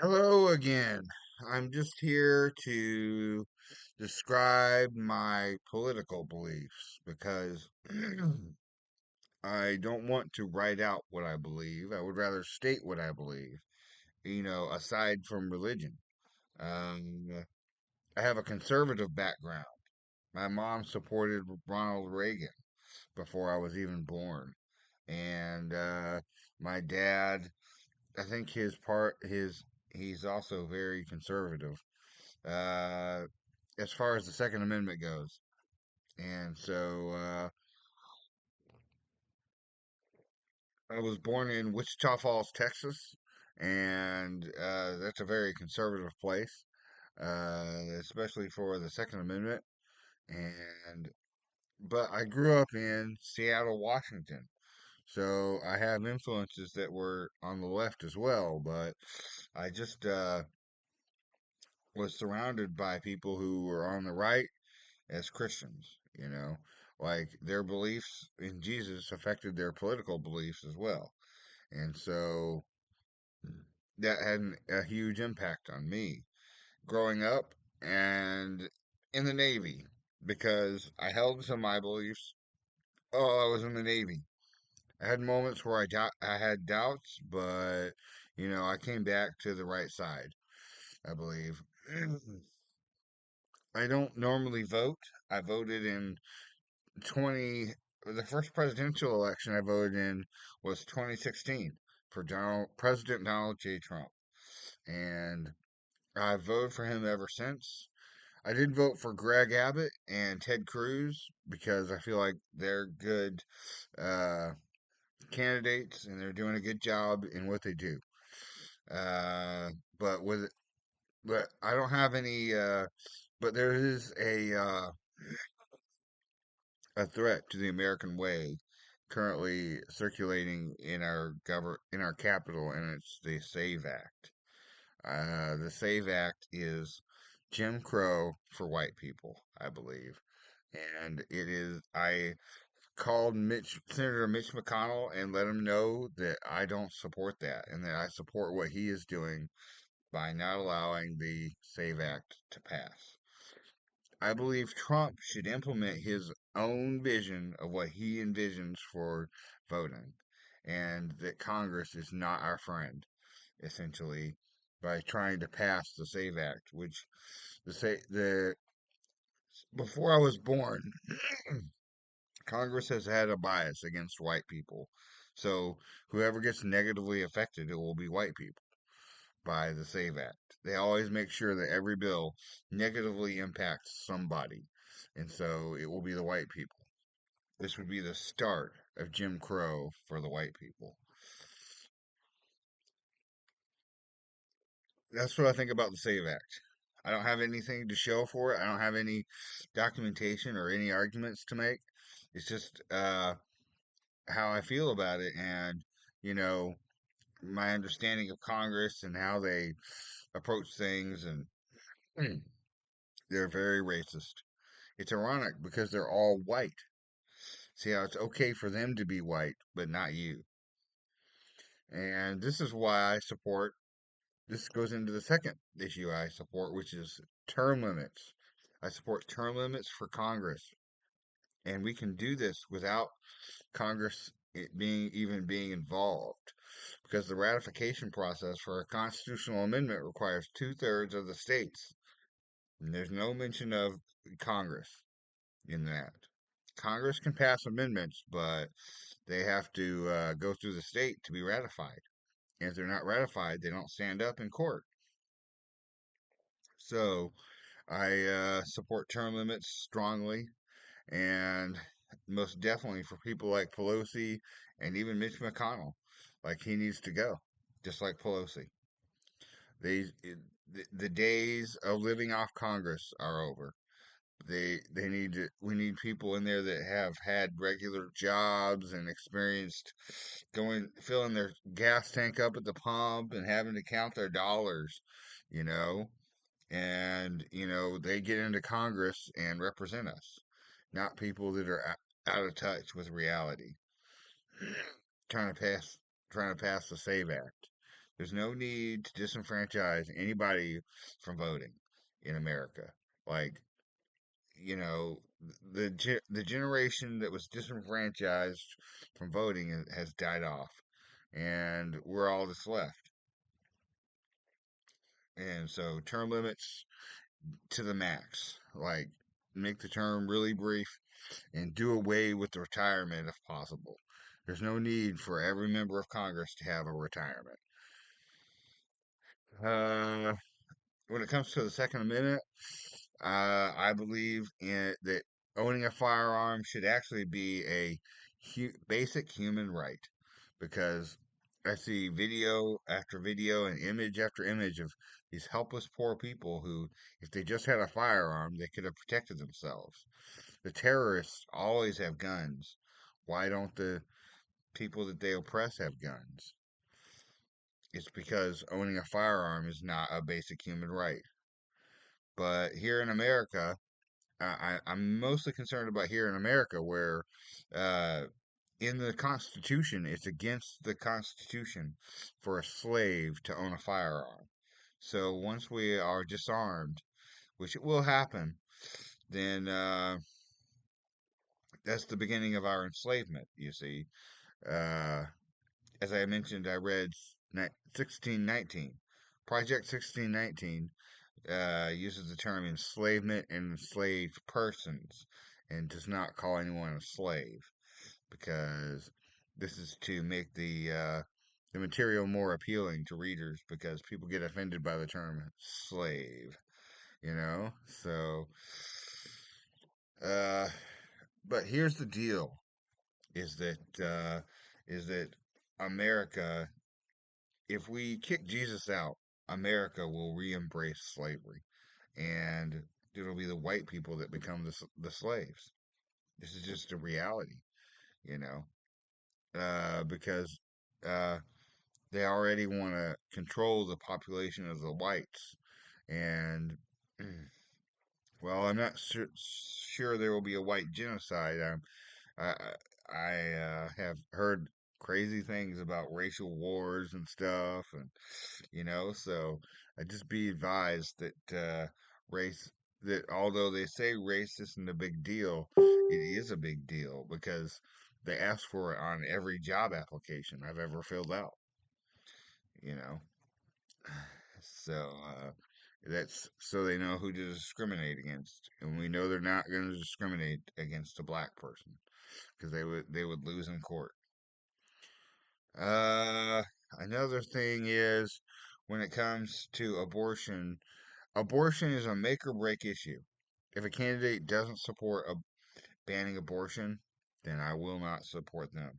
Hello again. I'm just here to describe my political beliefs because I don't want to write out what I believe. I would rather state what I believe, aside from religion. Um, I have a conservative background. My mom supported Ronald Reagan before I was even born. And my dad, I think he's also very conservative. uh, as far as the Second Amendment goes. And so I was born in Wichita Falls, Texas, and that's a very conservative place, especially for the Second Amendment. And but I grew up in Seattle, Washington, so I have influences that were on the left as well. But I just was surrounded by people who were on the right as Christians, like their beliefs in Jesus affected their political beliefs as well. And so that had a huge impact on me growing up and in the Navy because I held to my beliefs. Oh, I was in the Navy. I had moments where I had doubts, but I came back to the right side, I believe. I don't normally vote. I voted in 20 the first presidential election I voted in was 2016 for President Donald J. Trump. And I've voted for him ever since. I did vote for Greg Abbott and Ted Cruz because I feel like they're good uh, candidates and they're doing a good job in what they do. Uh, but with but I don't have any. But there is a threat to the American way currently circulating in our capital, and it's the SAVE Act. The SAVE Act is Jim Crow for white people, I believe, and it is. I called Senator Mitch McConnell and let him know that I don't support that, and that I support what he is doing by not allowing the SAVE Act to pass. I believe Trump should implement his own vision of what he envisions for voting, and that Congress is not our friend, essentially, by trying to pass the SAVE Act, which the before I was born, Congress has had a bias against white people. So whoever gets negatively affected, it will be white people by the SAVE Act. They always make sure that every bill negatively impacts somebody. And so it will be the white people. This would be the start of Jim Crow for the white people. That's what I think about the SAVE Act. I don't have anything to show for it. I don't have any documentation or any arguments to make. It's just how I feel about it and, you know, my understanding of Congress and how they approach things. And they're very racist. It's ironic because they're all white. See how it's okay for them to be white, but not you. And this is why I support, this goes into the second issue I support, which is term limits. I support term limits for Congress. And we can do this without Congress being involved. Because the ratification process for a constitutional amendment requires two-thirds of the states. And there's no mention of Congress in that. Congress can pass amendments, but they have to go through the state to be ratified. And if they're not ratified, they don't stand up in court. So I support term limits strongly, and most definitely for people like Pelosi and even Mitch McConnell. Like he needs to go, just like Pelosi. They, the days of living off Congress are over. They need to we need people in there that have had regular jobs and experienced going filling their gas tank up at the pump and having to count their dollars, you know, and they get into Congress and represent us, not people that are out of touch with reality, trying to pass trying to pass the SAVE Act. There's no need to disenfranchise anybody from voting in America. Like, you know, the generation that was disenfranchised from voting has died off, and we're all that's left. And so, term limits to the max. Like, make the term really brief and do away with the retirement if possible. There's no need for every member of Congress to have a retirement. Uh, when it comes to the Second Amendment, I believe that owning a firearm should actually be a basic human right because I see video after video and image after image of these helpless poor people who, if they just had a firearm, they could have protected themselves. The terrorists always have guns. Why don't the people that they oppress have guns? It's because owning a firearm is not a basic human right. But here in America, I'm mostly concerned about here in America, where uh, in the Constitution, it's against the Constitution for a slave to own a firearm. So once we are disarmed, which it will happen, then that's the beginning of our enslavement, you see. Uh, as I mentioned, I read 1619. Project 1619 uses the term enslavement and enslaved persons and does not call anyone a slave because this is to make the material more appealing to readers because people get offended by the term slave, you know? So, uh, but here's the deal is that, uh, is that America, if we kick Jesus out, America will re embrace slavery and it'll be the white people that become the slaves. This is just a reality, you know, because uh, they already want to control the population of the whites. And, well, I'm not sure there will be a white genocide. I, have heard crazy things about racial wars and stuff, and so I just be advised that race that although they say race isn't a big deal, it is a big deal because they ask for it on every job application I've ever filled out. You know, so that's so they know who to discriminate against, and we know they're not going to discriminate against a black person because they would lose in court. Uh, Another thing is when it comes to abortion, abortion is a make or break issue. If a candidate doesn't support banning abortion, then I will not support them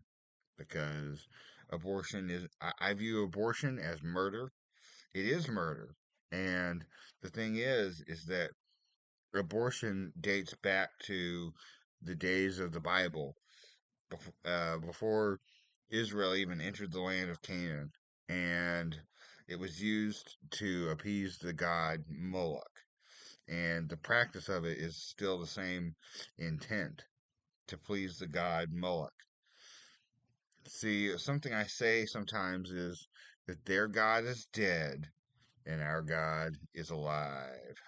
because I view abortion as murder. It is murder. And the thing is that abortion dates back to the days of the Bible before Israel even entered the land of Canaan, and it was used to appease the god Moloch. And the practice of it is still the same intent to please the god Moloch. See, something I say sometimes is that their god is dead and our god is alive.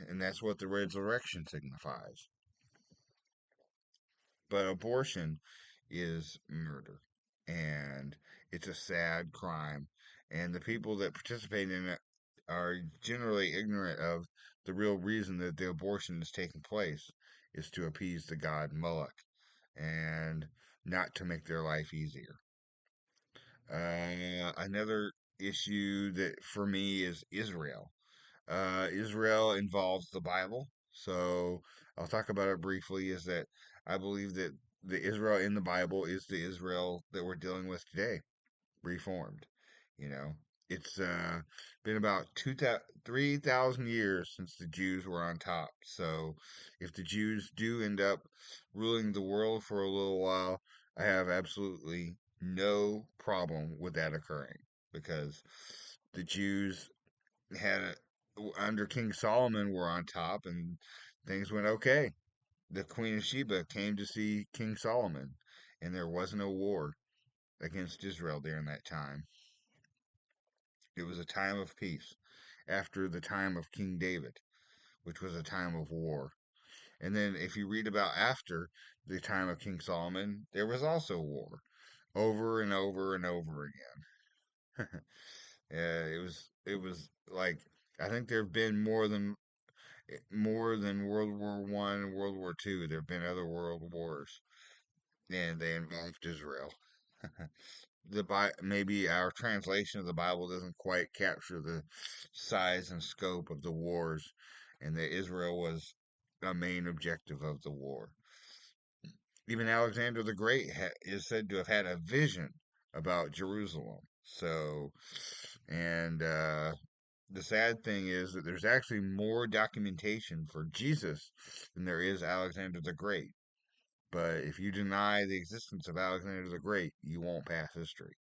And that's what the resurrection signifies. But abortion is murder, and it's a sad crime. And the people that participate in it are generally ignorant of the real reason that the abortion is taking place is to appease the god Moloch and not to make their life easier. Another issue that for me is Israel. Israel involves the Bible, so I'll talk about it briefly. Is that I believe that the Israel in the Bible is the Israel that we're dealing with today, reformed. You know, it's been about 3,000 years since the Jews were on top. So, if the Jews do end up ruling the world for a little while, I have absolutely no problem with that occurring because the Jews had under King Solomon were on top and things went okay. The Queen of Sheba came to see King Solomon and there was no war. against Israel during that time. It was a time of peace after the time of King David, which was a time of war. And then if you read about after the time of King Solomon, there was also war over and over and over again. It was like I think there have been more than World War One and World War Two. There have been other world wars, and they involved Israel. Maybe our translation of the Bible doesn't quite capture the size and scope of the wars, and that Israel was a main objective of the war. Even Alexander the Great is said to have had a vision about Jerusalem. So, and the sad thing is that there's actually more documentation for Jesus than there is Alexander the Great. But if you deny the existence of Alexander the Great, you won't pass history.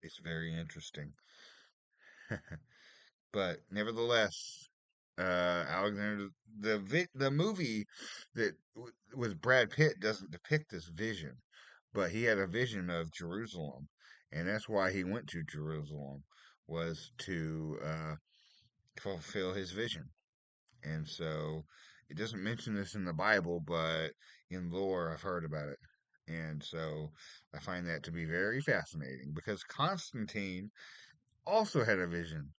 It's very interesting. But nevertheless, Alexander, the movie that with Brad Pitt doesn't depict this vision, but he had a vision of Jerusalem, and that's why he went to Jerusalem was to fulfill his vision. And so it doesn't mention this in the Bible, but in lore I've heard about it. And so I find that to be very fascinating because Constantine also had a vision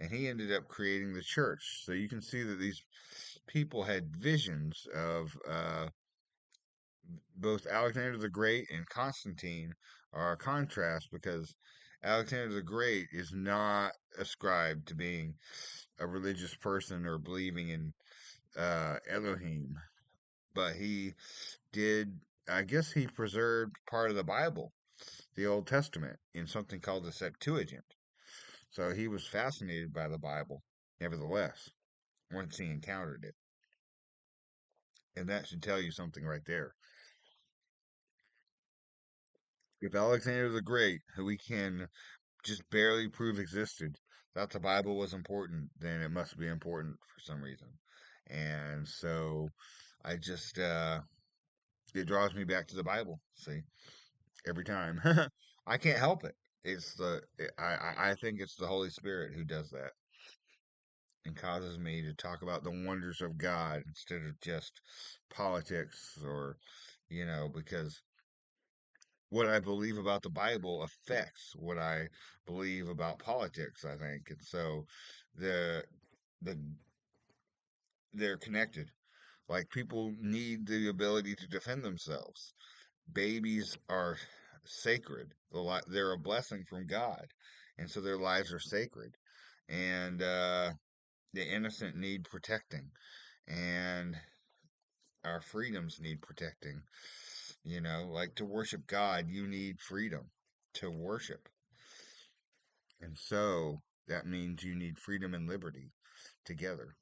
and he ended up creating the church. So you can see that these people had visions of both Alexander the Great and Constantine are a contrast because Alexander the Great is not ascribed to being a religious person or believing in Elohim, but he did. I guess he preserved part of the Bible, the Old Testament, in something called the Septuagint. So he was fascinated by the Bible, nevertheless, once he encountered it. And that should tell you something right there. If Alexander the Great, who we can just barely prove existed, thought the Bible was important, then it must be important for some reason. And so I just, it draws me back to the Bible, see, every time. I can't help it. I think it's the Holy Spirit who does that and causes me to talk about the wonders of God instead of just politics because what I believe about the Bible affects what I believe about politics, I think. And so the the they're connected. Like people need the ability to defend themselves. Babies are sacred. They're a blessing from God. And so their lives are sacred. And the innocent need protecting. And our freedoms need protecting. Like to worship God, you need freedom to worship. And so that means you need freedom and liberty together.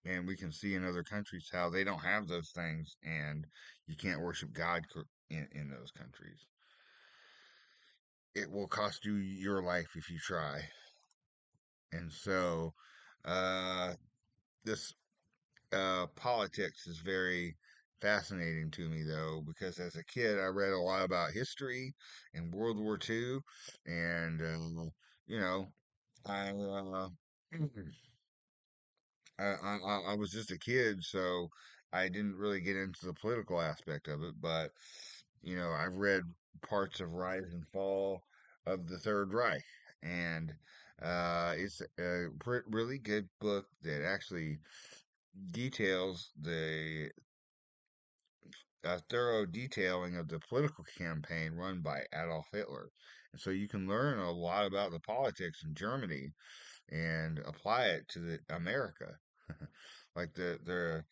And we can see in other countries how they don't have those things, and you can't worship God in those countries. It will cost you your life if you try. And so, uh, this politics is very fascinating to me, though, because as a kid, I read a lot about history and World War II, and you know, I I was just a kid, so I didn't really get into the political aspect of it. But I've read parts of Rise and Fall of the Third Reich, and it's a really good book that actually details the a thorough detailing of the political campaign run by Adolf Hitler. And so you can learn a lot about the politics in Germany and apply it to America. Like the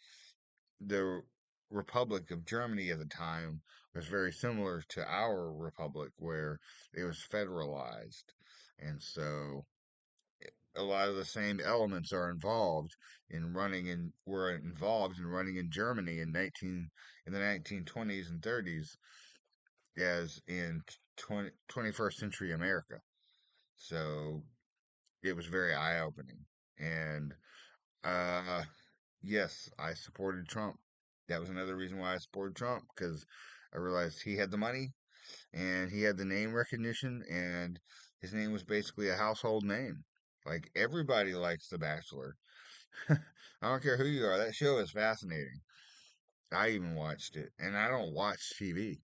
Republic of Germany at the time was very similar to our republic, where it was federalized, and so a lot of the same elements are involved in running in were involved in running in Germany in the 1920s and 30s as in 21st century America. So it was very eye opening, and uh, yes, I supported Trump. That was another reason why I supported Trump because I realized he had the money and he had the name recognition, and his name was basically a household name. Like everybody likes The Bachelor. I don't care who you are. That show is fascinating. I even watched it, and I don't watch TV.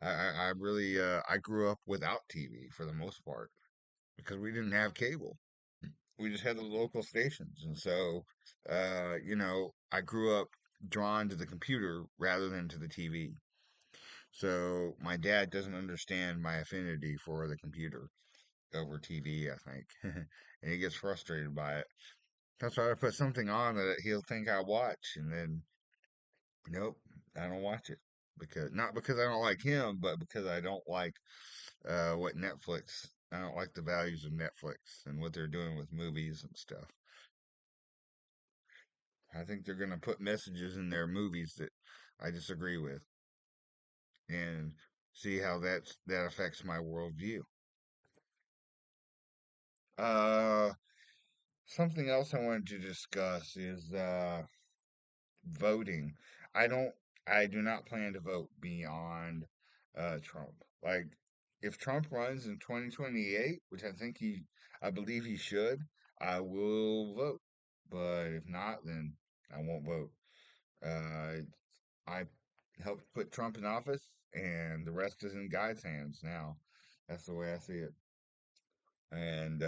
I really I grew up without TV for the most part because we didn't have cable. We just had the local stations, and so I grew up drawn to the computer rather than to the TV. So my dad doesn't understand my affinity for the computer over TV, I think, and he gets frustrated by it. That's why I put something on that he'll think I watch, and then nope, I don't watch it because not because I don't like him, but because I don't like what Netflix. I don't like the values of Netflix and what they're doing with movies and stuff. I think they're gonna put messages in their movies that I disagree with, and see how that affects my worldview. Uh, Something else I wanted to discuss is voting. I don't I do not plan to vote beyond Trump. Like if Trump runs in 2028, which I believe he should, I will vote. But if not, then I won't vote. Uh I helped put Trump in office and the rest is in God's hands now. That's the way I see it. And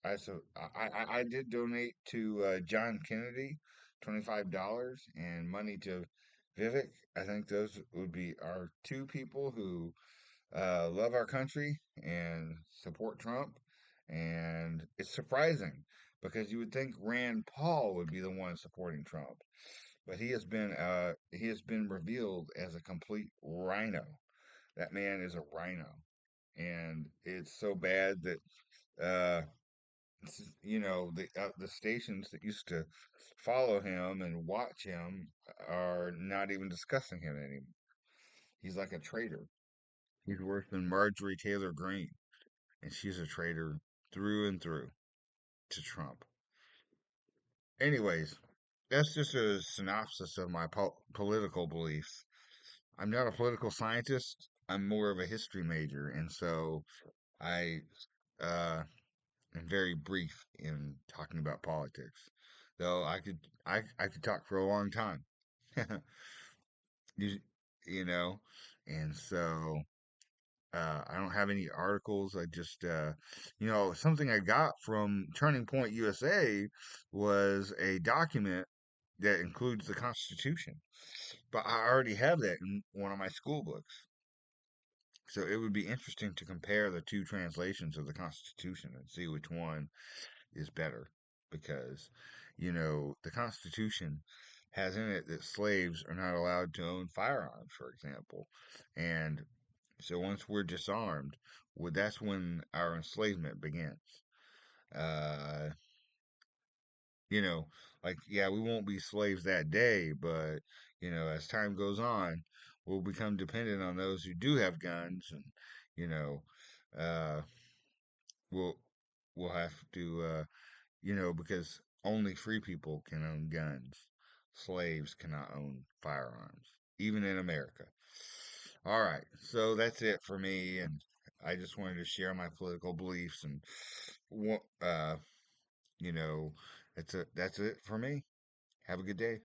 I did donate to John Kennedy $25 and money to Vivek. I think those would be our two people who love our country and support Trump. And it's surprising because you would think Rand Paul would be the one supporting Trump, but he has been revealed as a complete rhino. That man is a rhino, and it's so bad that uh, the stations that used to follow him and watch him are not even discussing him anymore. He's like a traitor. He's worse than Marjorie Taylor Greene, and she's a traitor through and through to Trump. Anyways, that's just a synopsis of my political beliefs. I'm not a political scientist. I'm more of a history major, and so I uh, am very brief in talking about politics. Though I could talk for a long time. you, you know, and so I don't have any articles. I just something I got from Turning Point USA was a document that includes the Constitution. But I already have that in one of my school books. So it would be interesting to compare the two translations of the Constitution and see which one is better. Because, the Constitution has in it that slaves are not allowed to own firearms, for example. And so once we're disarmed, that's when our enslavement begins. Uh, you know, like, yeah, we won't be slaves that day, but, as time goes on, we'll become dependent on those who do have guns, and, you know, uh, we'll, we'll have to, because only free people can own guns. Slaves cannot own firearms, even in America. All right, so that's it for me, and I just wanted to share my political beliefs, and, you know, that's it for me. Have a good day.